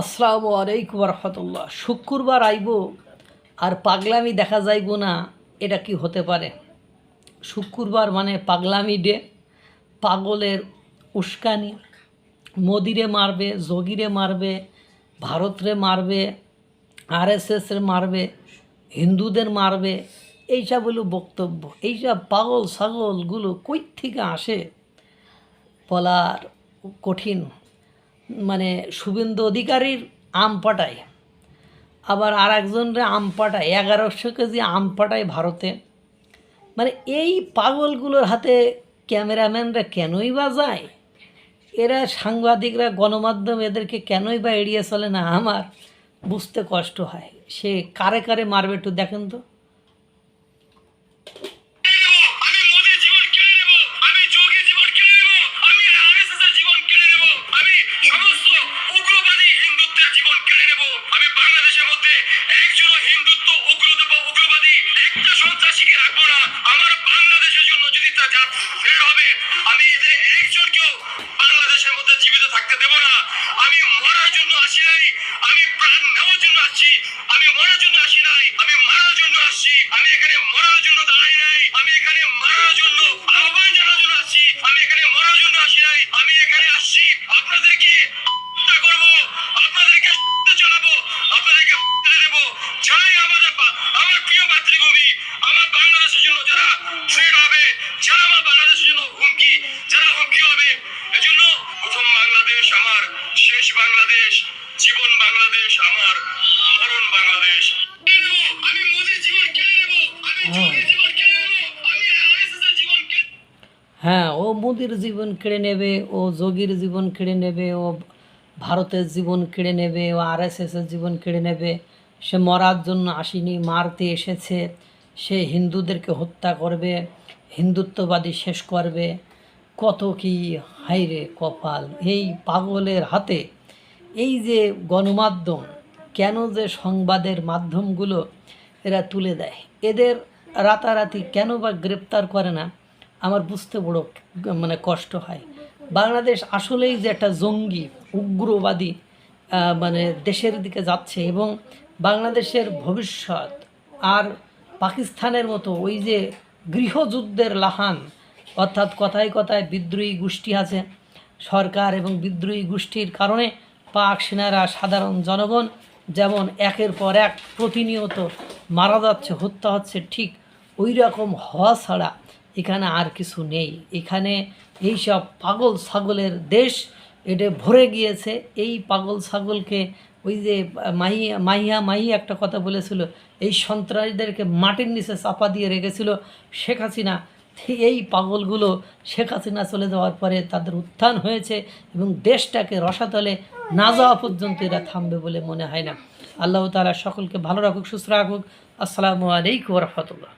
আসসালামু আলাইকুম রহমতুল্লাহ। শুক্রবার আইব আর পাগলামি দেখা যাইব না, এটা কি হতে পারে? শুক্রবার মানে পাগলামি ডে, পাগলের উস্কানি। মোদিরে মারবে, যোগীরে মারবে, ভারতরে মারবে, আরএসএসরে মারবে, হিন্দুদের মারবে, এইসব হলো বক্তব্য। এইসব পাগল ছাগলগুলো কই থেকে আসে বলার কঠিন। মানে শুভেন্দু অধিকারীর আম পাঠায়, আবার আর একজনরে আম পাঠায়, 1100 কেজি আম পাঠায় ভারতে। মানে এই পাগলগুলোর হাতে ক্যামেরাম্যানরা কেনই বা যায়? এরা সাংবাদিকরা, গণমাধ্যম এদেরকে কেনই বা এড়িয়ে চলে না, আমার বুঝতে কষ্ট হয়। সে কারে কারে মারবে একটু দেখেন তো। বাংলাদেশ, জীবন বাংলাদেশ, আমার মরণ বাংলাদেশ। আমি মোদির জীবন কেড়ে নেব, আমি যোগীর জীবন কেড়ে নেব, আমি আরএসএসের জীবন কেড়ে। হ্যাঁ, ও মোদির জীবন কেড়ে নেবে, ও যোগীর জীবন কেড়ে নেবে, ও ভারতের জীবন কেড়ে নেবে, ও আরএসএসের জীবন কেড়ে নেবে। সে মরার জন্য আসেনি, মারতে এসেছে। সে হিন্দুদেরকে হত্যা করবে, হিন্দুত্ববাদী শেষ করবে। কত কি হাইরে কপাল এই পাগলের হাতে। এই যে গণমাধ্যম, কেন যে সংবাদের মাধ্যমগুলো এরা তুলে দেয়, এদের রাতারাতি কেন বা গ্রেপ্তার করে না, আমার বুঝতে বড় মানে কষ্ট হয়। বাংলাদেশ আসলেই যে একটা জঙ্গি উগ্রবাদী মানে দেশের দিকে যাচ্ছে, এবং বাংলাদেশের ভবিষ্যৎ আর পাকিস্তানের মতো ওই যে গৃহযুদ্ধের লাহান, অর্থাৎ কথায় কথায় বিদ্রোহী গোষ্ঠী আছে সরকার, এবং বিদ্রোহী গোষ্ঠীর কারণে পাক সেনারা, সাধারণ জনগণ যেমন একের পর এক প্রতিনিয়ত মারা যাচ্ছে, হত্যা হচ্ছে, ঠিক ওই রকম হওয়া ছাড়া এখানে আর কিছু নেই। এখানে এইসব পাগল ছাগলের দেশ, এটা ভরে গিয়েছে। এই পাগল ছাগলকে ওই যে মাহিয়া একটা কথা বলেছিল, এই সন্ত্রাসীদেরকে মাটির নিচে চাপা দিয়ে রেখেছিল শেখ হাসিনা। এই পাগলগুলো শেখ হাসিনা চলে যাওয়ার পরে তাদের উত্থান হয়েছে, এবং দেশটাকে রসাতলে না যাওয়া পর্যন্ত এরা থামবে বলে মনে হয় না। আল্লাহ তাআলা সকলকে ভালো রাখুক, সুস্থ রাখুক। আসসালামু আলাইকুম রহমতুল্লাহ।